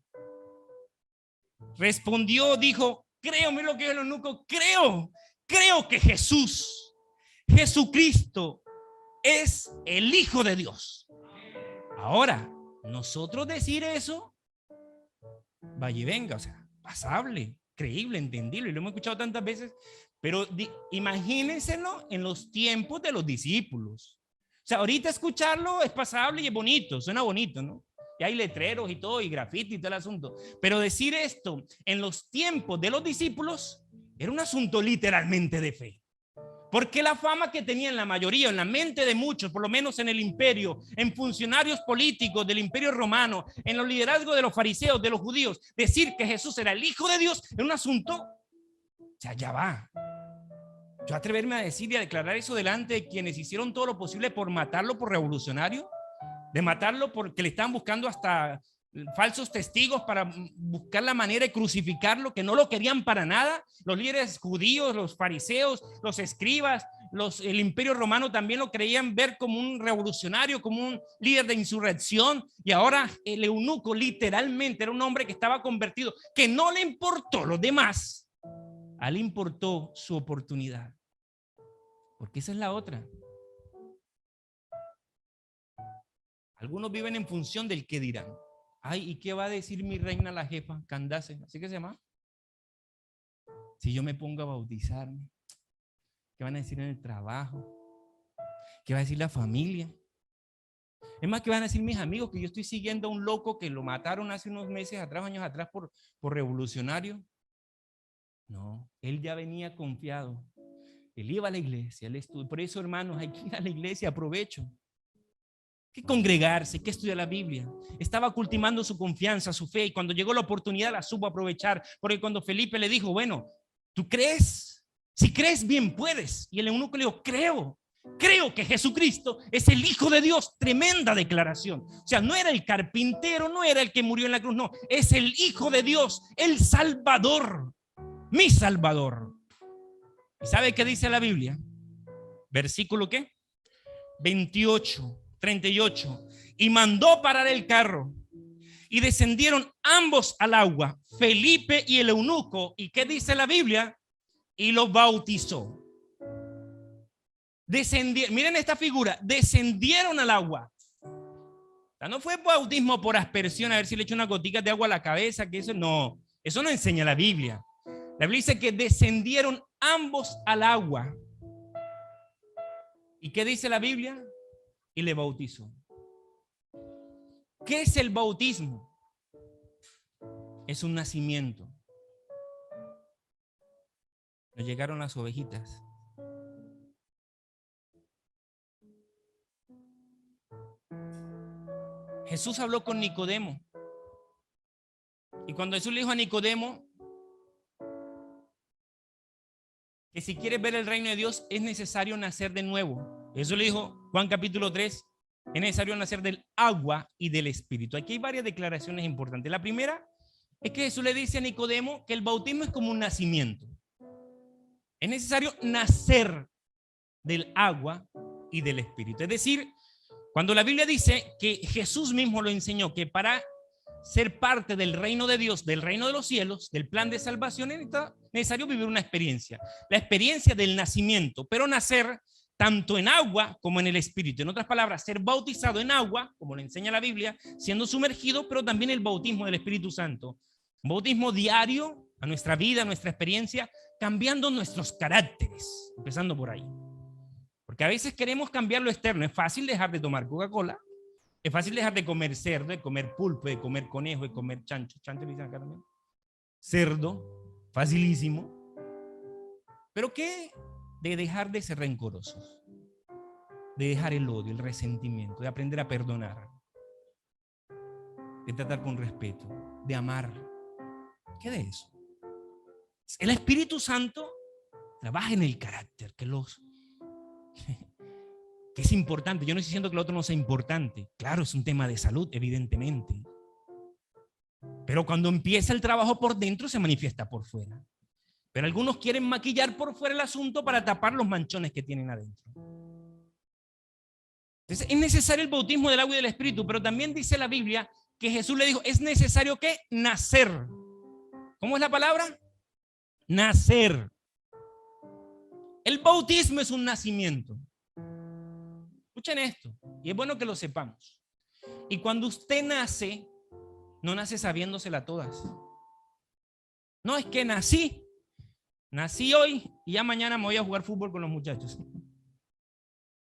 Respondió, dijo, creo, mira lo que dijo el eunuco, creo que Jesucristo es el Hijo de Dios. Ahora, nosotros decir eso, vaya y venga, o sea, pasable, creíble, entendible, y lo hemos escuchado tantas veces, pero imagínenselo en los tiempos de los discípulos. O sea, ahorita escucharlo es pasable y es bonito, suena bonito, ¿no? Y hay letreros y todo, y grafiti y todo el asunto. Pero decir esto en los tiempos de los discípulos era un asunto literalmente de fe. Porque la fama que tenían la mayoría, en la mente de muchos, por lo menos en el imperio, en funcionarios políticos del imperio romano, en los liderazgos de los fariseos, de los judíos, decir que Jesús era el Hijo de Dios era un asunto, o sea, ya va. Yo atreverme a decir y a declarar eso delante de quienes hicieron todo lo posible por matarlo por revolucionario, de matarlo porque le estaban buscando hasta falsos testigos para buscar la manera de crucificarlo, que no lo querían para nada. Los líderes judíos, los fariseos, los escribas, el imperio romano también lo creían ver como un revolucionario, como un líder de insurrección. Y ahora el eunuco literalmente era un hombre que estaba convertido, que no le importó los demás, a él le importó su oportunidad. Porque esa es la otra. Algunos viven en función del qué dirán. Ay, ¿y qué va a decir mi reina, la jefa, Candace? ¿Así que se llama? Si yo me pongo a bautizarme, ¿qué van a decir en el trabajo? ¿Qué va a decir la familia? Es más, ¿qué van a decir mis amigos? Que yo estoy siguiendo a un loco que lo mataron hace unos meses atrás, años atrás, por revolucionario. No, él ya venía confiado. Él iba a la iglesia, él estuvo. Por eso, hermanos, hay que ir a la iglesia, aprovecho. Que congregarse, que estudiar la Biblia. Estaba cultivando su confianza, su fe, y cuando llegó la oportunidad la supo aprovechar, porque cuando Felipe le dijo, bueno, ¿tú crees? Si crees, bien puedes. Y el eunuco le dijo, creo que Jesucristo es el Hijo de Dios. Tremenda declaración. O sea, no era el carpintero, no era el que murió en la cruz, no, es el Hijo de Dios, el Salvador, mi Salvador. ¿Y sabe qué dice la Biblia? Versículo ¿qué? 28, 38. Y mandó parar el carro. Y descendieron ambos al agua, Felipe y el eunuco. ¿Y qué dice la Biblia? Y los bautizó. Miren esta figura, descendieron al agua. O sea, no fue bautismo por aspersión, a ver si le echo una gotica de agua a la cabeza, que eso no enseña la Biblia. La Biblia dice que descendieron ambos al agua. ¿Y qué dice la Biblia? Y le bautizó. ¿Qué es el bautismo? Es un nacimiento. Nos llegaron las ovejitas. Jesús habló con Nicodemo. Y cuando Jesús le dijo a Nicodemo que si quieres ver el reino de Dios es necesario nacer de nuevo. Jesús le dijo, Juan capítulo 3, es necesario nacer del agua y del espíritu. Aquí hay varias declaraciones importantes. La primera es que Jesús le dice a Nicodemo que el bautismo es como un nacimiento. Es necesario nacer del agua y del espíritu. Es decir, cuando la Biblia dice que Jesús mismo lo enseñó, que para ser parte del reino de Dios, del reino de los cielos, del plan de salvación, es necesario vivir una experiencia. La experiencia del nacimiento, pero nacer tanto en agua como en el espíritu. En otras palabras, ser bautizado en agua, como lo enseña la Biblia, siendo sumergido, pero también el bautismo del Espíritu Santo. Un bautismo diario a nuestra vida, a nuestra experiencia, cambiando nuestros caracteres, empezando por ahí. Porque a veces queremos cambiar lo externo. Es fácil dejar de tomar Coca-Cola, es fácil dejar de comer cerdo, de comer pulpo, de comer conejo, de comer chancho. ¿Chancho le dicen acá también? Cerdo, facilísimo. ¿Pero qué? De dejar de ser rencorosos, de dejar el odio, el resentimiento, de aprender a perdonar, de tratar con respeto, de amar. ¿Qué de eso? El Espíritu Santo trabaja en el carácter, que es importante. Yo no estoy diciendo que lo otro no sea importante. Claro, es un tema de salud, evidentemente. Pero cuando empieza el trabajo por dentro, se manifiesta por fuera. Pero algunos quieren maquillar por fuera el asunto para tapar los manchones que tienen adentro. Entonces, es necesario el bautismo del agua y del Espíritu, pero también dice la Biblia que Jesús le dijo, es necesario que nacer. ¿Cómo es la palabra? Nacer. El bautismo es un nacimiento. Escuchen esto, y es bueno que lo sepamos. Y cuando usted nace, no nace sabiéndosela todas. No, es que nací hoy y ya mañana me voy a jugar fútbol con los muchachos.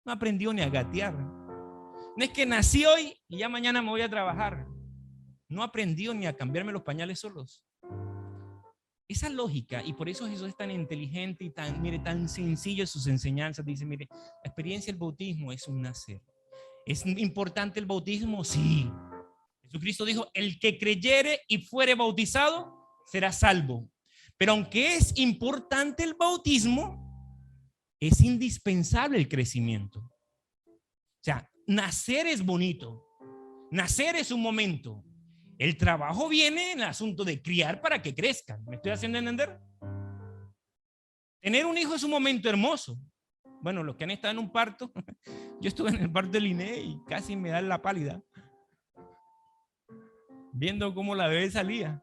No aprendió ni a gatear. No es que nací hoy y ya mañana me voy a trabajar. No aprendió ni a cambiarme los pañales solos. Esa lógica, y por eso Jesús es tan inteligente y tan sencillo en sus enseñanzas. Dice, mire, la experiencia del bautismo es un nacer. ¿Es importante el bautismo? Sí. Jesucristo dijo, el que creyere y fuere bautizado será salvo. Pero aunque es importante el bautismo, es indispensable el crecimiento. O sea, nacer es bonito. Nacer es un momento. El trabajo viene en el asunto de criar para que crezcan. ¿Me estoy haciendo entender? Tener un hijo es un momento hermoso. Bueno, los que han estado en un parto, yo estuve en el parto de Liné y casi me da la pálida. Viendo cómo la bebé salía.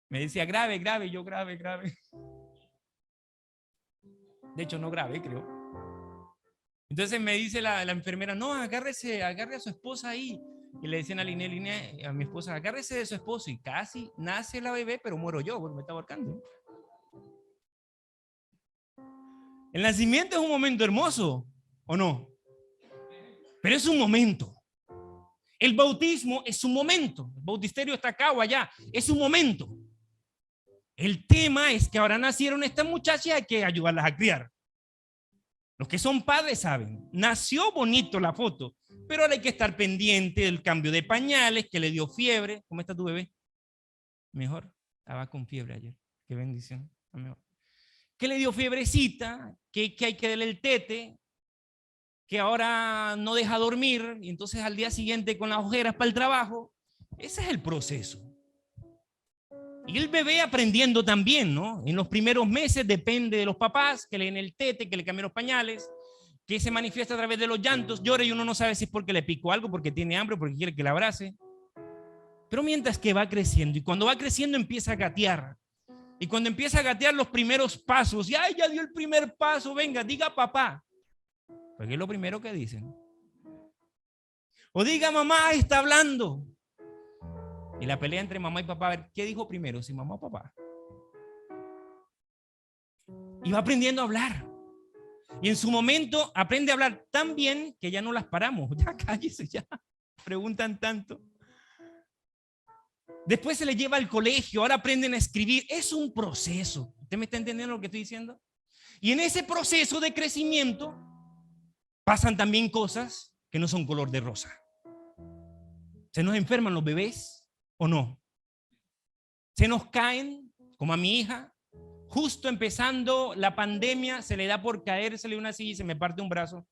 Me decía, grave, grave, yo grave, grave. De hecho, no grave, creo. Entonces me dice la enfermera, no, agarre a su esposa ahí. Y le decían a Liné, a mi esposa, agárrese de su esposo. Y casi nace la bebé, pero muero yo porque me está ahorcando. El nacimiento es un momento hermoso, ¿o no? Pero es un momento. El bautismo es un momento. El bautisterio está acá o allá. Es un momento. El tema es que ahora nacieron estas muchachas y hay que ayudarlas a criar. Los que son padres saben, nació bonito la foto, pero ahora hay que estar pendiente del cambio de pañales, que le dio fiebre. ¿Cómo está tu bebé? Mejor. Estaba con fiebre ayer. Qué bendición. Mejor. Que le dio fiebrecita, que hay que darle el tete, que ahora no deja dormir, y entonces al día siguiente con las ojeras para el trabajo. Ese es el proceso. Y el bebé aprendiendo también, ¿no? En los primeros meses depende de los papás, que le den el tete, que le cambien los pañales, que se manifiesta a través de los llantos, llora y uno no sabe si es porque le picó algo, porque tiene hambre, porque quiere que le abrace. Pero mientras que va creciendo, y cuando va creciendo empieza a gatear. Y cuando empieza a gatear los primeros pasos, y ¡ay, ya dio el primer paso! Venga, diga papá. Porque es lo primero que dicen. O diga mamá, está hablando. Y la pelea entre mamá y papá, a ver, ¿qué dijo primero? ¿Si mamá o papá? Y va aprendiendo a hablar. Y en su momento aprende a hablar tan bien que ya no las paramos. Ya cállese, ya. Preguntan tanto. Después se le lleva al colegio, ahora aprenden a escribir. Es un proceso. ¿Usted me está entendiendo lo que estoy diciendo? Y en ese proceso de crecimiento pasan también cosas que no son color de rosa. ¿Se nos enferman los bebés o no? Se nos caen, como a mi hija, justo empezando la pandemia, se le da por caérsele una silla y se me parte un brazo.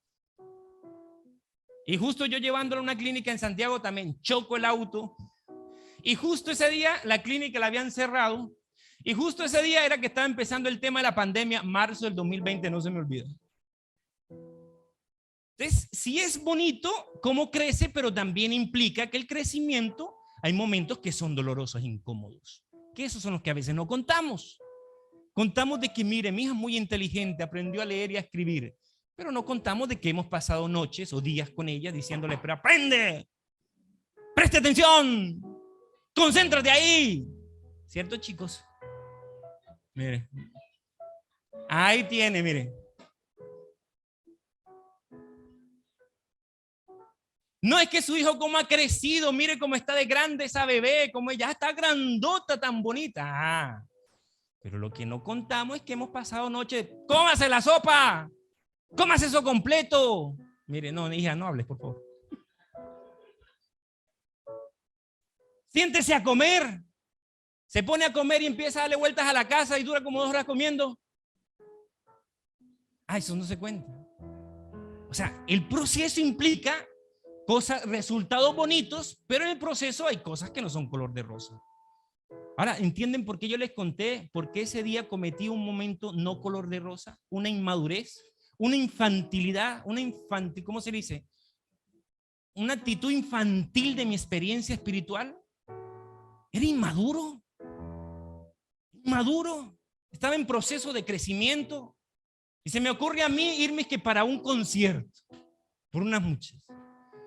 Y justo yo llevándola a una clínica en Santiago también choco el auto. Y justo ese día la clínica la habían cerrado. Y justo ese día era que estaba empezando el tema de la pandemia, marzo del 2020, no se me olvida. Entonces, sí es bonito cómo crece, pero también implica que el crecimiento, hay momentos que son dolorosos e incómodos. Que esos son los que a veces no contamos. Contamos de que, mire, mi hija es muy inteligente, aprendió a leer y a escribir. Pero no contamos de que hemos pasado noches o días con ella diciéndole, pero aprende, preste atención, concéntrate ahí. ¿Cierto, chicos? Mire, ahí tiene, mire. No es que su hijo cómo ha crecido, mire cómo está de grande esa bebé, cómo ella está grandota, tan bonita. Ah, pero lo que no contamos es que hemos pasado noches, cómase la sopa, cómase eso completo. Mire, no, hija, no hables, por favor. Siéntese a comer. Se pone a comer y empieza a darle vueltas a la casa y dura como 2 horas comiendo. Ah, eso no se cuenta. O sea, el proceso implica cosas, resultados bonitos, pero en el proceso hay cosas que no son color de rosa. Ahora, ¿entienden por qué yo les conté por qué ese día cometí un momento no color de rosa? Una inmadurez, una infantilidad, ¿cómo se dice? Una actitud infantil de mi experiencia espiritual. Era inmaduro. Estaba en proceso de crecimiento y se me ocurre a mí irme que para un concierto por unas muchas.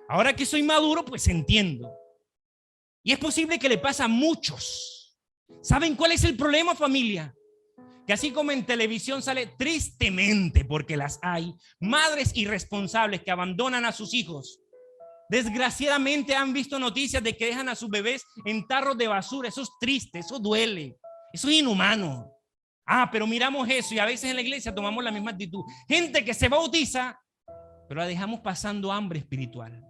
Ahora que soy maduro, pues entiendo. Y es posible que le pase a muchos. ¿Saben cuál es el problema, familia? Que así como en televisión sale tristemente, porque las hay, madres irresponsables que abandonan a sus hijos. Desgraciadamente han visto noticias de que dejan a sus bebés en tarros de basura. Eso es triste, eso duele, eso es inhumano. Ah, pero miramos eso y a veces en la iglesia tomamos la misma actitud. Gente que se bautiza, pero la dejamos pasando hambre espiritual.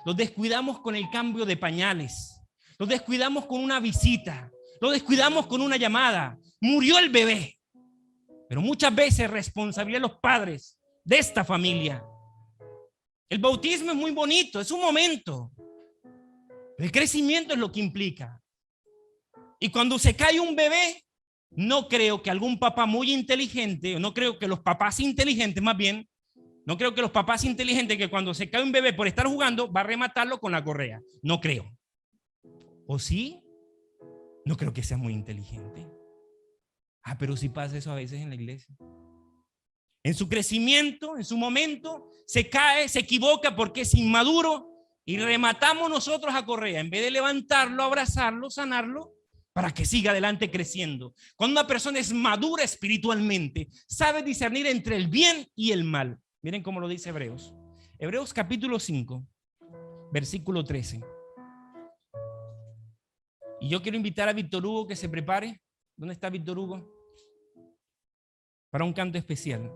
Los descuidamos con el cambio de pañales. Los descuidamos con una visita. Los descuidamos con una llamada. Murió el bebé. Pero muchas veces responsabilidad de los padres de esta familia. El bautismo es muy bonito, es un momento. El crecimiento es lo que implica. Y cuando se cae un bebé, no creo que algún papá muy inteligente, no creo que los papás inteligentes más bien, no creo que los papás inteligentes que cuando se cae un bebé por estar jugando va a rematarlo con la correa. No creo. ¿O sí? No creo que sea muy inteligente. Ah, pero sí pasa eso a veces en la iglesia. En su crecimiento, en su momento, se cae, se equivoca porque es inmaduro y rematamos nosotros a correa en vez de levantarlo, abrazarlo, sanarlo para que siga adelante creciendo. Cuando una persona es madura espiritualmente, sabe discernir entre el bien y el mal. Miren cómo lo dice Hebreos. Hebreos capítulo 5, versículo 13. Y yo quiero invitar a Víctor Hugo que se prepare. ¿Dónde está Víctor Hugo? Para un canto especial.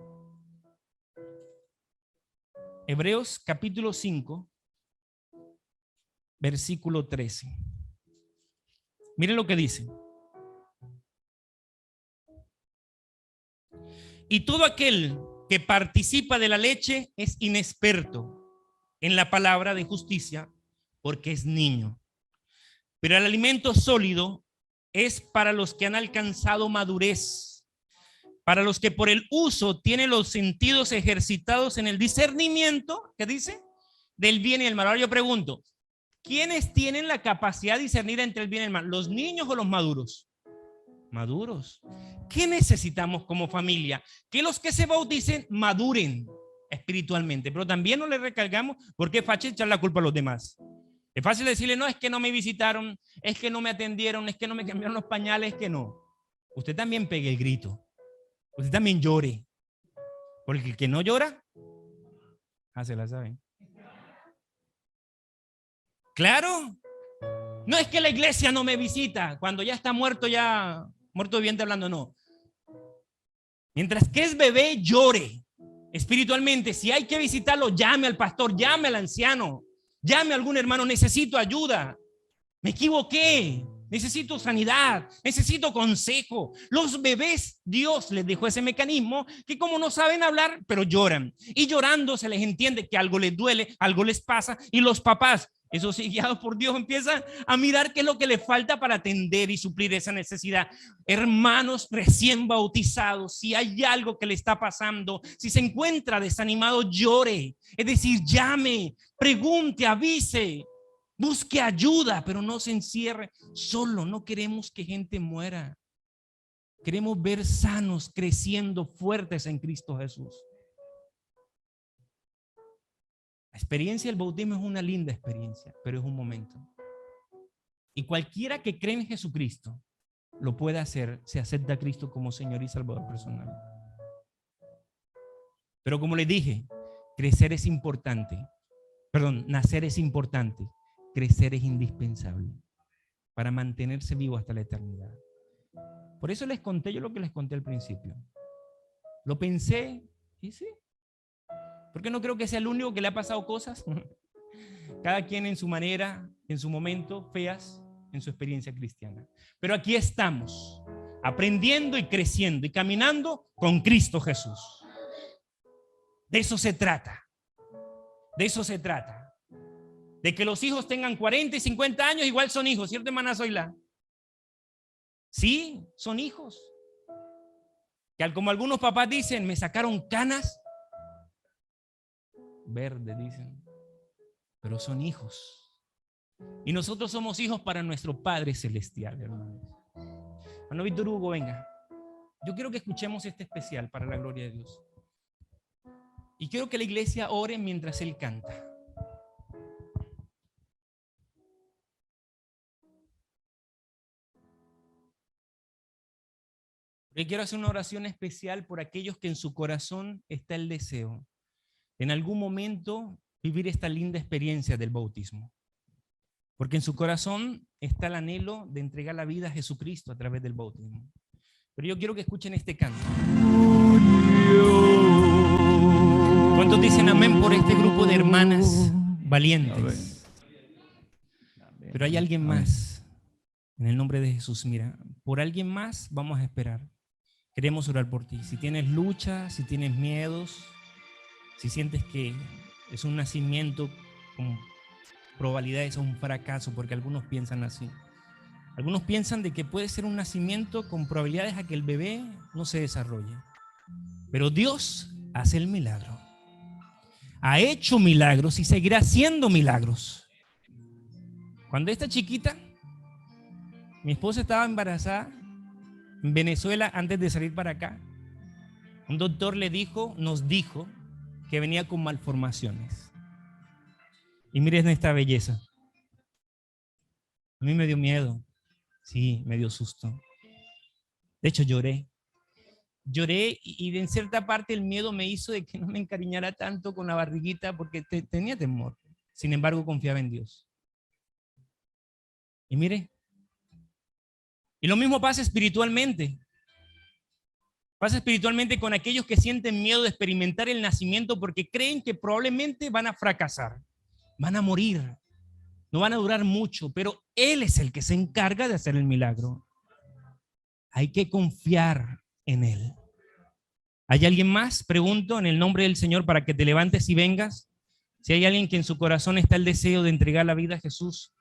Hebreos capítulo 5, versículo 13. Miren lo que dice. Y todo aquel que participa de la leche es inexperto en la palabra de justicia porque es niño. Pero el alimento sólido es para los que han alcanzado madurez, para los que por el uso tienen los sentidos ejercitados en el discernimiento, ¿qué dice? Del bien y el mal. Ahora yo pregunto, ¿quiénes tienen la capacidad de discernir entre el bien y el mal? ¿Los niños o los maduros? Maduros. ¿Qué necesitamos como familia? Que los que se bauticen maduren espiritualmente, pero también no le recargamos porque es fácil echar la culpa a los demás. Es fácil decirle, no, es que no me visitaron, es que no me atendieron, es que no me cambiaron los pañales, es que no. Usted también pegue el grito. Usted también llore. Porque el que no llora, se la saben. Claro. No es que la iglesia no me visita. Cuando ya está muerto, ya muerto viviente hablando, no. Mientras que es bebé, llore espiritualmente. Si hay que visitarlo, llame al pastor, llame al anciano, llame a algún hermano. Necesito ayuda, me equivoqué, necesito sanidad, necesito consejo. Los bebés, Dios les dejó ese mecanismo que como no saben hablar, pero lloran. Y llorando se les entiende que algo les duele, algo les pasa. Y los papás, esos sí, guiados por Dios, empiezan a mirar qué es lo que les falta para atender y suplir esa necesidad. Hermanos recién bautizados, si hay algo que le está pasando, si se encuentra desanimado, llore. Es decir, llame, pregunte, avise. Busque ayuda, pero no se encierre solo. No queremos que gente muera. Queremos ver sanos, creciendo fuertes en Cristo Jesús. La experiencia del bautismo es una linda experiencia, pero es un momento. Y cualquiera que cree en Jesucristo lo puede hacer, se acepta a Cristo como Señor y Salvador personal. Pero como les dije, crecer es importante. Perdón, nacer es importante. Crecer es indispensable para mantenerse vivo hasta la eternidad. Por eso les conté yo lo que les conté al principio. Lo pensé y sí. Porque no creo que sea el único que le ha pasado cosas. Cada quien en su manera, en su momento, feas en su experiencia cristiana. Pero aquí estamos, aprendiendo y creciendo y caminando con Cristo Jesús. De eso se trata. De eso se trata. De que los hijos tengan 40 y 50 años, igual son hijos, ¿cierto, hermana Zoila? Sí, son hijos. Que como algunos papás dicen, me sacaron canas verdes, dicen, pero son hijos. Y nosotros somos hijos para nuestro Padre Celestial, hermanos. Hermano Víctor Hugo, venga. Yo quiero que escuchemos este especial para la gloria de Dios. Y quiero que la iglesia ore mientras él canta. Porque quiero hacer una oración especial por aquellos que en su corazón está el deseo en algún momento vivir esta linda experiencia del bautismo. Porque en su corazón está el anhelo de entregar la vida a Jesucristo a través del bautismo. Pero yo quiero que escuchen este canto. ¿Cuántos dicen amén por este grupo de hermanas valientes? Pero hay alguien más. En el nombre de Jesús, mira, por alguien más vamos a esperar. Queremos orar por ti. Si tienes lucha, si tienes miedos, si sientes que es un nacimiento con probabilidades a un fracaso, porque algunos piensan así. Algunos piensan de que puede ser un nacimiento con probabilidades a que el bebé no se desarrolle. Pero Dios hace el milagro. Ha hecho milagros y seguirá haciendo milagros. Cuando esta chiquita, mi esposa estaba embarazada en Venezuela antes de salir para acá, un doctor nos dijo que venía con malformaciones. Y miren esta belleza. A mí me dio miedo. Sí, me dio susto. De hecho, lloré. Lloré y en cierta parte el miedo me hizo de que no me encariñara tanto con la barriguita porque tenía temor. Sin embargo, confiaba en Dios. Y mire, y lo mismo pasa espiritualmente. Pasa espiritualmente con aquellos que sienten miedo de experimentar el nacimiento porque creen que probablemente van a fracasar, van a morir, no van a durar mucho, pero Él es el que se encarga de hacer el milagro. Hay que confiar en Él. ¿Hay alguien más? Pregunto en el nombre del Señor para que te levantes y vengas. Si hay alguien que en su corazón está el deseo de entregar la vida a Jesús,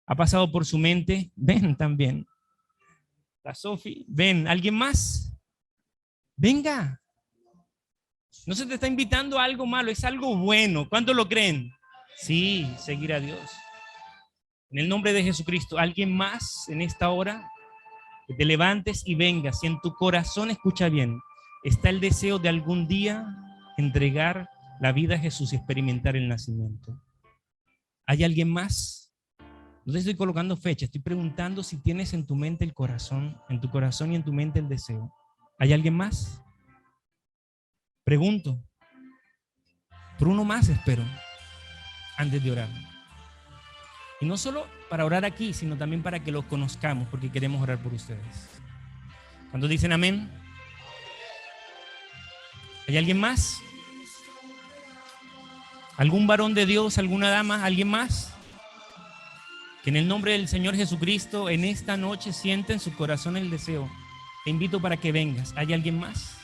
ha pasado por su mente, ven también. La Sofi, ven. ¿Alguien más? Venga. No se te está invitando a algo malo, es algo bueno. ¿Cuántos lo creen? Sí, seguir a Dios. En el nombre de Jesucristo, ¿alguien más en esta hora? Que te levantes y vengas. Si en tu corazón, escucha bien, está el deseo de algún día entregar la vida a Jesús y experimentar el nacimiento. ¿Hay alguien más? No te estoy colocando fecha, estoy preguntando si tienes en tu mente el corazón, en tu corazón y en tu mente el deseo. ¿Hay alguien más? Pregunto. Por uno más espero, antes de orar. Y no solo para orar aquí, sino también para que los conozcamos, porque queremos orar por ustedes. ¿Cuántos dicen amén? ¿Hay alguien más? ¿Algún varón de Dios, alguna dama, alguien más? Que en el nombre del Señor Jesucristo en esta noche sienta en su corazón el deseo. Te invito para que vengas. ¿Hay alguien más?